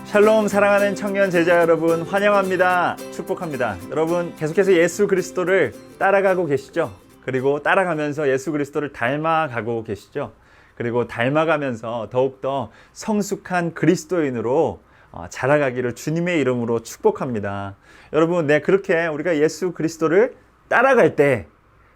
샬롬 사랑하는 청년 제자 여러분 환영합니다. 축복합니다. 여러분 계속해서 예수 그리스도를 따라가고 계시죠? 그리고 따라가면서 예수 그리스도를 닮아가고 계시죠? 그리고 닮아가면서 더욱더 성숙한 그리스도인으로 자라가기를 주님의 이름으로 축복합니다. 여러분, 그렇게 우리가 예수 그리스도를 따라갈 때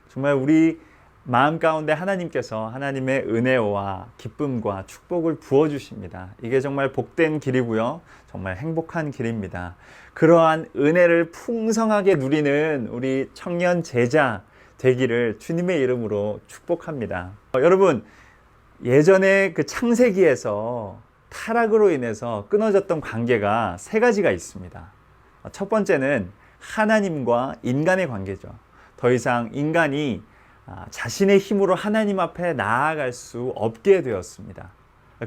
정말 우리 마음 가운데 하나님께서 하나님의 은혜와 기쁨과 축복을 부어주십니다. 이게 정말 복된 길이고요. 정말 행복한 길입니다. 그러한 은혜를 풍성하게 누리는 우리 청년 제자 되기를 주님의 이름으로 축복합니다. 여러분, 예전에 그 창세기에서 타락으로 인해서 끊어졌던 관계가 세 가지가 있습니다. 첫 번째는 하나님과 인간의 관계죠. 더 이상 인간이 자신의 힘으로 하나님 앞에 나아갈 수 없게 되었습니다.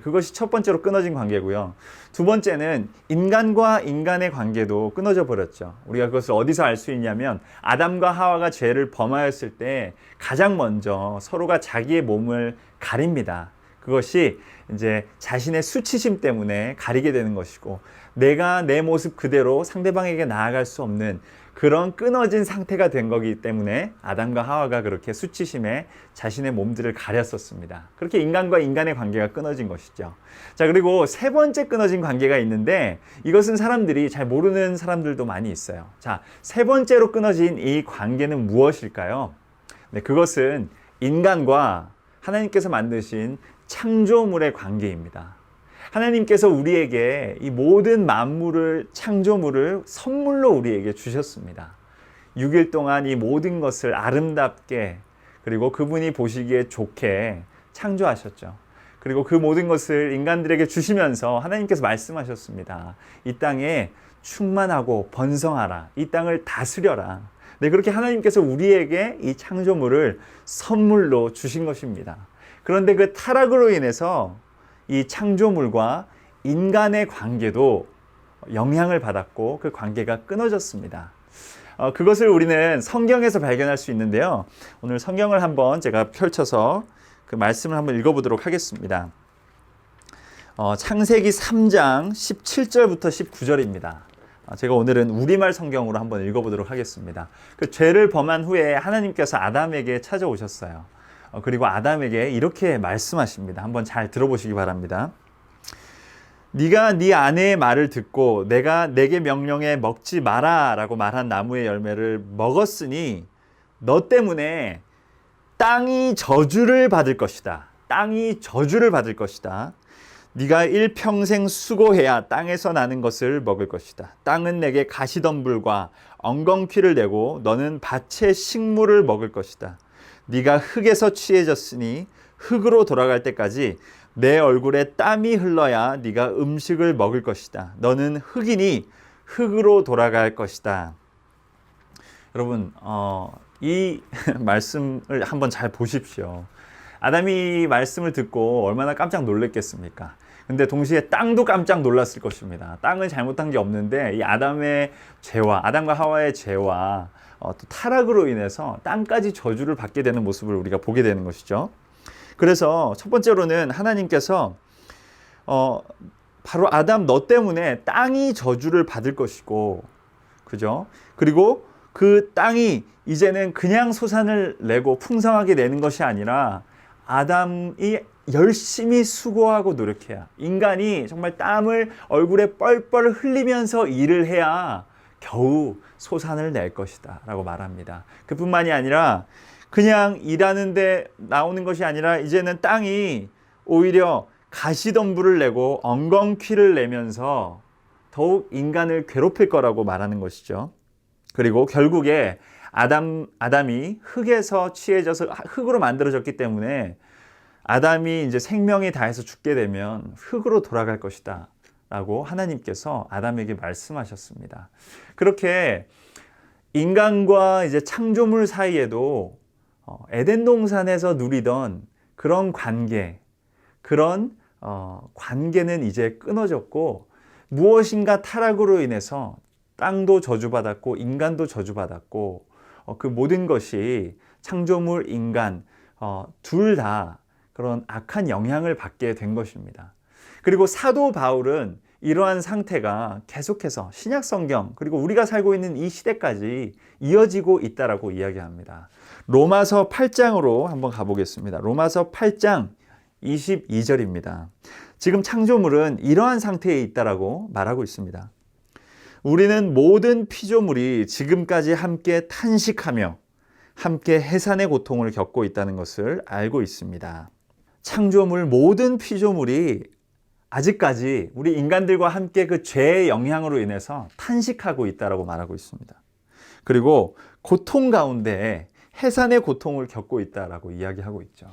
그것이 첫 번째로 끊어진 관계고요. 두 번째는 인간과 인간의 관계도 끊어져 버렸죠. 우리가 그것을 어디서 알 수 있냐면 아담과 하와가 죄를 범하였을 때 가장 먼저 서로가 자기의 몸을 가립니다. 그것이 이제 자신의 수치심 때문에 가리게 되는 것이고, 내가 내 모습 그대로 상대방에게 나아갈 수 없는 그런 끊어진 상태가 된 거기 때문에 아담과 하와가 그렇게 수치심에 자신의 몸들을 가렸었습니다. 그렇게 인간과 인간의 관계가 끊어진 것이죠. 자, 그리고 세 번째 끊어진 관계가 있는데, 이것은 사람들이 잘 모르는 사람들도 많이 있어요. 자, 세 번째로 끊어진 이 관계는 무엇일까요? 그것은 인간과 하나님께서 만드신 창조물의 관계입니다. 하나님께서 우리에게 이 모든 만물을, 창조물을 선물로 우리에게 주셨습니다. 6일 동안 이 모든 것을 아름답게, 그리고 그분이 보시기에 좋게 창조하셨죠. 그리고 그 모든 것을 인간들에게 주시면서 하나님께서 말씀하셨습니다. 이 땅에 충만하고 번성하라. 이 땅을 다스려라. 그렇게 하나님께서 우리에게 이 창조물을 선물로 주신 것입니다. 그런데 그 타락으로 인해서 이 창조물과 인간의 관계도 영향을 받았고 그 관계가 끊어졌습니다. 그것을 우리는 성경에서 발견할 수 있는데요. 오늘 성경을 한번 제가 펼쳐서 그 말씀을 한번 읽어보도록 하겠습니다. 창세기 3장 17절부터 19절입니다. 제가 오늘은 우리말 성경으로 한번 읽어보도록 하겠습니다. 그 죄를 범한 후에 하나님께서 아담에게 찾아오셨어요. 그리고 아담에게 이렇게 말씀하십니다. 한번 잘 들어보시기 바랍니다. 네가 네 아내의 말을 듣고 내가 내게 명령해 먹지 마라 라고 말한 나무의 열매를 먹었으니 너 때문에 땅이 저주를 받을 것이다. 땅이 저주를 받을 것이다. 네가 일평생 수고해야 땅에서 나는 것을 먹을 것이다. 땅은 내게 가시덤불과 엉겅퀴를 내고 너는 밭의 식물을 먹을 것이다. 네가 흙에서 취해졌으니 흙으로 돌아갈 때까지 내 얼굴에 땀이 흘러야 네가 음식을 먹을 것이다. 너는 흙이니 흙으로 돌아갈 것이다. 여러분, 이 말씀을 한번 잘 보십시오. 아담이 말씀을 듣고 얼마나 깜짝 놀랐겠습니까? 근데 동시에 땅도 깜짝 놀랐을 것입니다. 땅은 잘못한 게 없는데 이 아담의 죄와, 아담과 하와의 죄와 또 타락으로 인해서 땅까지 저주를 받게 되는 모습을 우리가 보게 되는 것이죠. 그래서 첫 번째로는 하나님께서 바로 아담 너 때문에 땅이 저주를 받을 것이고, 그죠? 그리고 그 땅이 이제는 그냥 소산을 내고 풍성하게 내는 것이 아니라 아담이 열심히 수고하고 노력해야, 인간이 정말 땀을 얼굴에 뻘뻘 흘리면서 일을 해야 겨우 소산을 낼 것이다 라고 말합니다. 그뿐만이 아니라 그냥 일하는데 나오는 것이 아니라 이제는 땅이 오히려 가시덤불을 내고 엉겅퀴를 내면서 더욱 인간을 괴롭힐 거라고 말하는 것이죠. 그리고 결국에 아담이 흙에서 취해져서 흙으로 만들어졌기 때문에 아담이 이제 생명이 다해서 죽게 되면 흙으로 돌아갈 것이다 라고 하나님께서 아담에게 말씀하셨습니다. 그렇게 인간과 이제 창조물 사이에도 에덴 동산에서 누리던 그런 관계, 그런 관계는 이제 끊어졌고, 무엇인가 타락으로 인해서 땅도 저주받았고 인간도 저주받았고, 그 모든 것이 창조물, 인간 둘 다 그런 악한 영향을 받게 된 것입니다. 그리고 사도 바울은 이러한 상태가 계속해서 신약 성경 그리고 우리가 살고 있는 이 시대까지 이어지고 있다라고 이야기합니다. 로마서 8장으로 한번 가보겠습니다. 로마서 8장 22절입니다. 지금 창조물은 이러한 상태에 있다라고 말하고 있습니다. 우리는 모든 피조물이 지금까지 함께 탄식하며 함께 해산의 고통을 겪고 있다는 것을 알고 있습니다. 창조물 모든 피조물이 아직까지 우리 인간들과 함께 그 죄의 영향으로 인해서 탄식하고 있다라고 말하고 있습니다. 그리고 고통 가운데 해산의 고통을 겪고 있다라고 이야기하고 있죠.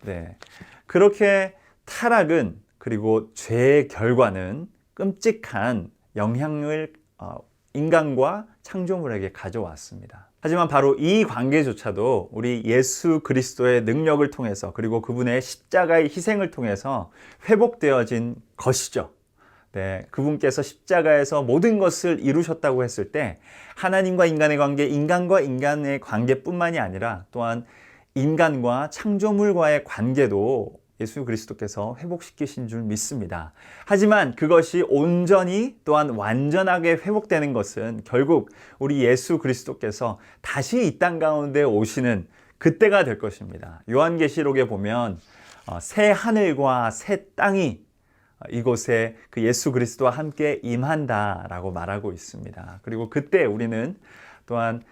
네, 그렇게 타락은 그리고 죄의 결과는 끔찍한 영향을 인간과 창조물에게 가져왔습니다. 하지만 바로 이 관계조차도 우리 예수 그리스도의 능력을 통해서 그리고 그분의 십자가의 희생을 통해서 회복되어진 것이죠. 네, 그분께서 십자가에서 모든 것을 이루셨다고 했을 때 하나님과 인간의 관계, 인간과 인간의 관계뿐만이 아니라 또한 인간과 창조물과의 관계도 예수 그리스도께서 회복시키신 줄 믿습니다. 하지만 그것이 온전히 또한 완전하게 회복되는 것은 결국 우리 예수 그리스도께서 다시 이 땅 가운데 오시는 그때가 될 것입니다. 요한계시록에 보면 새 하늘과 새 땅이 이곳에 그 예수 그리스도와 함께 임한다라고 말하고 있습니다. 그리고 그때 우리는 또한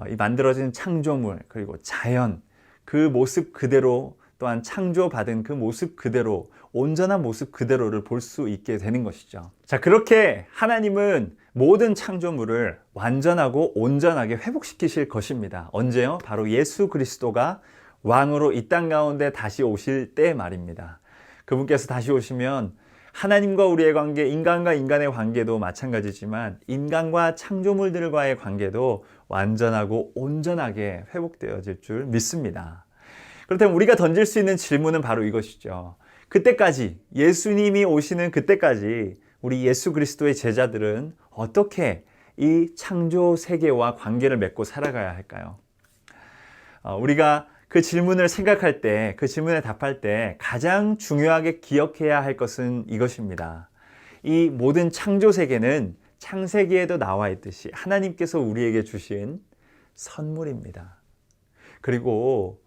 이 만들어진 창조물 그리고 자연 그 모습 그대로 또한 창조받은 그 모습 그대로 온전한 모습 그대로를 볼 수 있게 되는 것이죠. 자, 그렇게 하나님은 모든 창조물을 완전하고 온전하게 회복시키실 것입니다. 언제요? 바로 예수 그리스도가 왕으로 이 땅 가운데 다시 오실 때 말입니다. 그분께서 다시 오시면 하나님과 우리의 관계, 인간과 인간의 관계도 마찬가지지만 인간과 창조물들과의 관계도 완전하고 온전하게 회복되어질 줄 믿습니다. 그렇다면 우리가 던질 수 있는 질문은 바로 이것이죠. 그때까지, 예수님이 오시는 그때까지 우리 예수 그리스도의 제자들은 어떻게 이 창조 세계와 관계를 맺고 살아가야 할까요? 우리가 그 질문을 생각할 때, 그 질문에 답할 때 가장 중요하게 기억해야 할 것은 이것입니다. 이 모든 창조 세계는 창세기에도 나와 있듯이 하나님께서 우리에게 주신 선물입니다. 그리고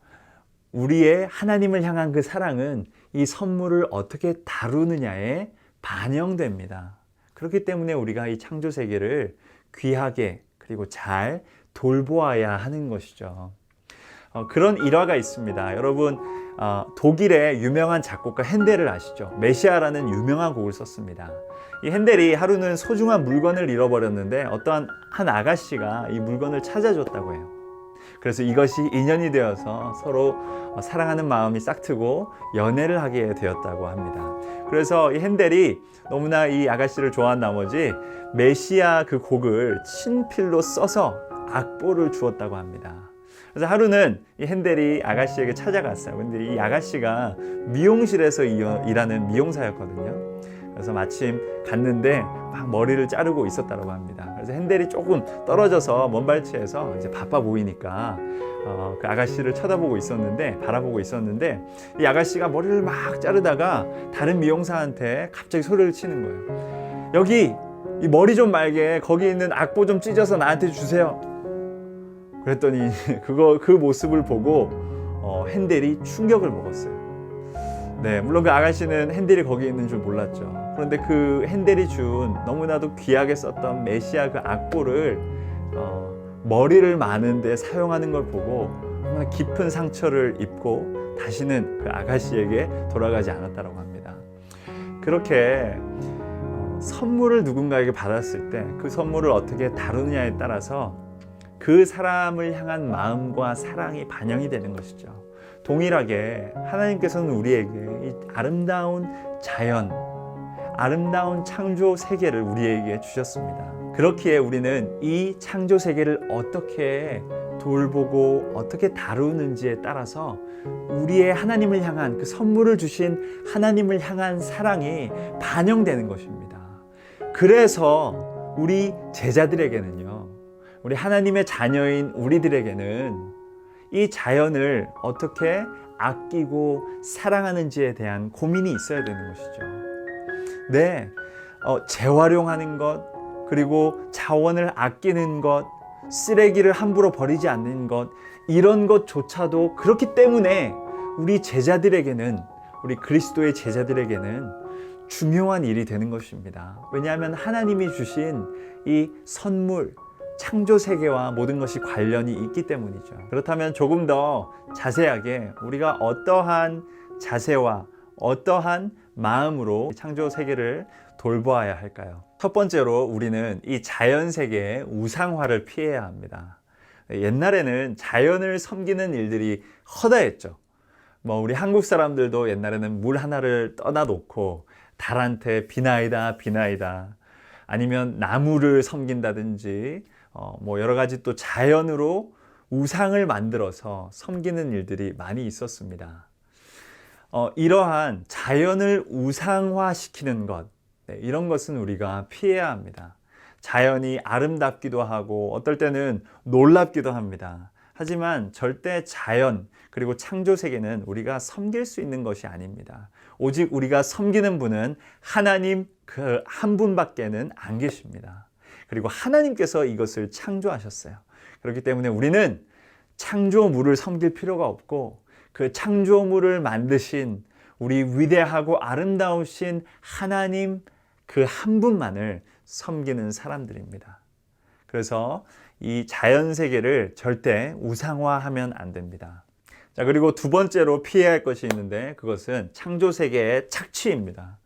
우리의 하나님을 향한 그 사랑은 이 선물을 어떻게 다루느냐에 반영됩니다. 그렇기 때문에 우리가 이 창조 세계를 귀하게 그리고 잘 돌보아야 하는 것이죠. 그런 일화가 있습니다. 여러분, 독일의 유명한 작곡가 핸델을 아시죠? 메시아라는 유명한 곡을 썼습니다. 이 핸델이 하루는 소중한 물건을 잃어버렸는데 어떠한 한 아가씨가 이 물건을 찾아줬다고 해요. 그래서 이것이 인연이 되어서 서로 사랑하는 마음이 싹트고 연애를 하게 되었다고 합니다. 그래서 이 핸델이 너무나 이 아가씨를 좋아한 나머지 메시아 그 곡을 친필로 써서 악보를 주었다고 합니다. 그래서 하루는 이 핸델이 아가씨에게 찾아갔어요. 근데 이 아가씨가 미용실에서 일하는 미용사였거든요. 그래서 마침 갔는데 막 머리를 자르고 있었다고 합니다. 그래서 핸델이 조금 떨어져서 먼 발치에서 이제 바빠 보이니까 그 아가씨를 쳐다보고 있었는데, 바라보고 있었는데, 이 아가씨가 머리를 막 자르다가 다른 미용사한테 갑자기 소리를 치는 거예요. 여기 이 머리 좀 말게 거기 있는 악보 좀 찢어서 나한테 주세요. 그랬더니 그 모습을 보고 핸델이 충격을 먹었어요. 네, 물론 그 아가씨는 핸델이 거기 있는 줄 몰랐죠. 그런데 그 핸델이 준 너무나도 귀하게 썼던 메시아 그 악보를 머리를 마는데 사용하는 걸 보고 정말 깊은 상처를 입고 다시는 그 아가씨에게 돌아가지 않았다고 합니다. 그렇게 선물을 누군가에게 받았을 때 그 선물을 어떻게 다루느냐에 따라서 그 사람을 향한 마음과 사랑이 반영이 되는 것이죠. 동일하게 하나님께서는 우리에게 이 아름다운 자연, 아름다운 창조 세계를 우리에게 주셨습니다. 그렇기에 우리는 이 창조 세계를 어떻게 돌보고 어떻게 다루는지에 따라서 우리의 하나님을 향한 그 선물을 주신 하나님을 향한 사랑이 반영되는 것입니다. 그래서 우리 제자들에게는요, 우리 하나님의 자녀인 우리들에게는 이 자연을 어떻게 아끼고 사랑하는지에 대한 고민이 있어야 되는 것이죠. 네, 재활용하는 것, 그리고 자원을 아끼는 것, 쓰레기를 함부로 버리지 않는 것, 이런 것조차도 그렇기 때문에 우리 제자들에게는, 우리 그리스도의 제자들에게는 중요한 일이 되는 것입니다. 왜냐하면 하나님이 주신 이 선물, 창조 세계와 모든 것이 관련이 있기 때문이죠. 그렇다면 조금 더 자세하게 우리가 어떠한 자세와 어떠한 마음으로 창조 세계를 돌보아야 할까요? 첫 번째로 우리는 이 자연 세계의 우상화를 피해야 합니다. 옛날에는 자연을 섬기는 일들이 허다했죠. 우리 한국 사람들도 옛날에는 물 하나를 떠나 놓고 달한테 비나이다 비나이다, 아니면 나무를 섬긴다든지 여러 가지 또 자연으로 우상을 만들어서 섬기는 일들이 많이 있었습니다. 이러한 자연을 우상화시키는 것, 이런 것은 우리가 피해야 합니다. 자연이 아름답기도 하고 어떨 때는 놀랍기도 합니다. 하지만 절대 자연 그리고 창조 세계는 우리가 섬길 수 있는 것이 아닙니다. 오직 우리가 섬기는 분은 하나님 그 한 분밖에는 안 계십니다. 그리고 하나님께서 이것을 창조하셨어요. 그렇기 때문에 우리는 창조물을 섬길 필요가 없고 그 창조물을 만드신 우리 위대하고 아름다우신 하나님 그 한 분만을 섬기는 사람들입니다. 그래서 이 자연 세계를 절대 우상화하면 안 됩니다. 자, 그리고 두 번째로 피해야 할 것이 있는데 그것은 창조 세계의 착취입니다.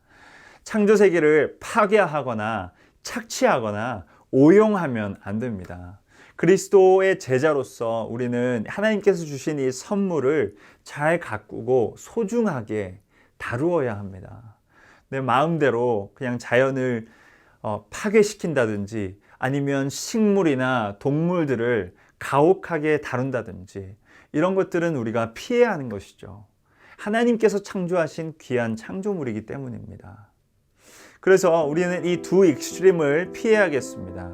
창조 세계를 파괴하거나 착취하거나 오용하면 안 됩니다. 그리스도의 제자로서 우리는 하나님께서 주신 이 선물을 잘 가꾸고 소중하게 다루어야 합니다. 내 마음대로 그냥 자연을 파괴시킨다든지 아니면 식물이나 동물들을 가혹하게 다룬다든지 이런 것들은 우리가 피해야 하는 것이죠. 하나님께서 창조하신 귀한 창조물이기 때문입니다. 그래서 우리는 이 두 익스트림을 피해야겠습니다.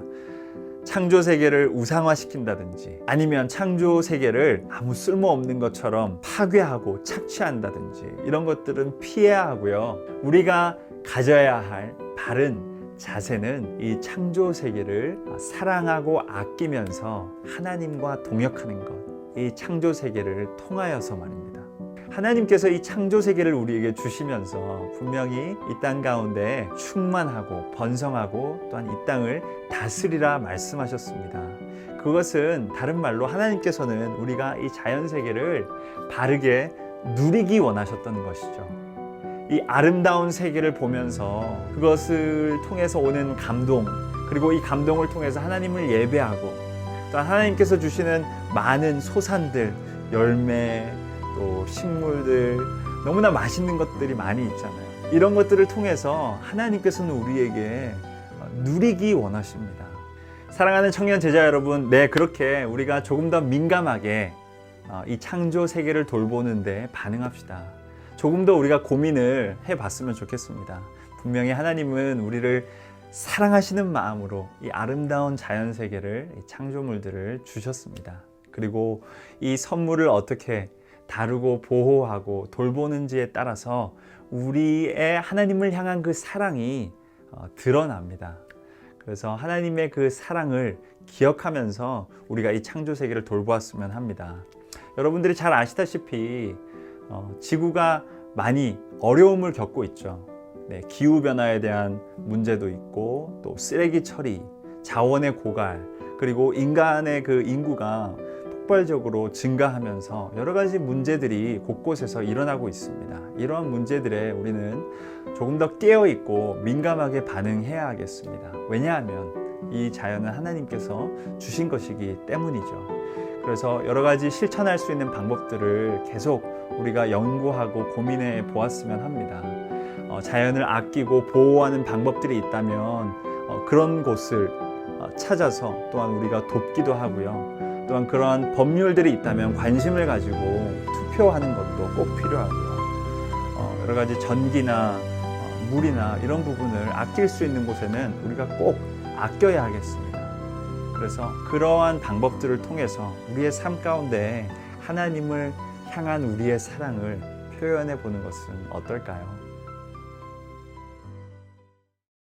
창조 세계를 우상화시킨다든지 아니면 창조 세계를 아무 쓸모없는 것처럼 파괴하고 착취한다든지 이런 것들은 피해야 하고요. 우리가 가져야 할 바른 자세는 이 창조 세계를 사랑하고 아끼면서 하나님과 동역하는 것, 이 창조 세계를 통하여서 말입니다. 하나님께서 이 창조 세계를 우리에게 주시면서 분명히 이 땅 가운데 충만하고 번성하고 또한 이 땅을 다스리라 말씀하셨습니다. 그것은 다른 말로 하나님께서는 우리가 이 자연 세계를 바르게 누리기 원하셨던 것이죠. 이 아름다운 세계를 보면서 그것을 통해서 오는 감동, 그리고 이 감동을 통해서 하나님을 예배하고 또 하나님께서 주시는 많은 소산들, 열매, 또 식물들, 너무나 맛있는 것들이 많이 있잖아요. 이런 것들을 통해서 하나님께서는 우리에게 누리기 원하십니다. 사랑하는 청년 제자 여러분, 그렇게 우리가 조금 더 민감하게 이 창조 세계를 돌보는데 반응합시다. 조금 더 우리가 고민을 해봤으면 좋겠습니다. 분명히 하나님은 우리를 사랑하시는 마음으로 이 아름다운 자연 세계를, 이 창조물들을 주셨습니다. 그리고 이 선물을 어떻게 다루고 보호하고 돌보는지에 따라서 우리의 하나님을 향한 그 사랑이 드러납니다. 그래서 하나님의 그 사랑을 기억하면서 우리가 이 창조 세계를 돌보았으면 합니다. 여러분들이 잘 아시다시피 지구가 많이 어려움을 겪고 있죠. 기후변화에 대한 문제도 있고 또 쓰레기 처리, 자원의 고갈, 그리고 인간의 그 인구가 폭발적으로 증가하면서 여러 가지 문제들이 곳곳에서 일어나고 있습니다. 이러한 문제들에 우리는 조금 더 깨어있고 민감하게 반응해야 하겠습니다. 왜냐하면 이 자연은 하나님께서 주신 것이기 때문이죠. 그래서 여러 가지 실천할 수 있는 방법들을 계속 우리가 연구하고 고민해 보았으면 합니다. 자연을 아끼고 보호하는 방법들이 있다면 그런 곳을 찾아서 또한 우리가 돕기도 하고요. 또한 그러한 법률들이 있다면 관심을 가지고 투표하는 것도 꼭 필요하고요. 여러 가지 전기나 물이나 이런 부분을 아낄 수 있는 곳에는 우리가 꼭 아껴야 하겠습니다. 그래서 그러한 방법들을 통해서 우리의 삶 가운데 하나님을 향한 우리의 사랑을 표현해 보는 것은 어떨까요?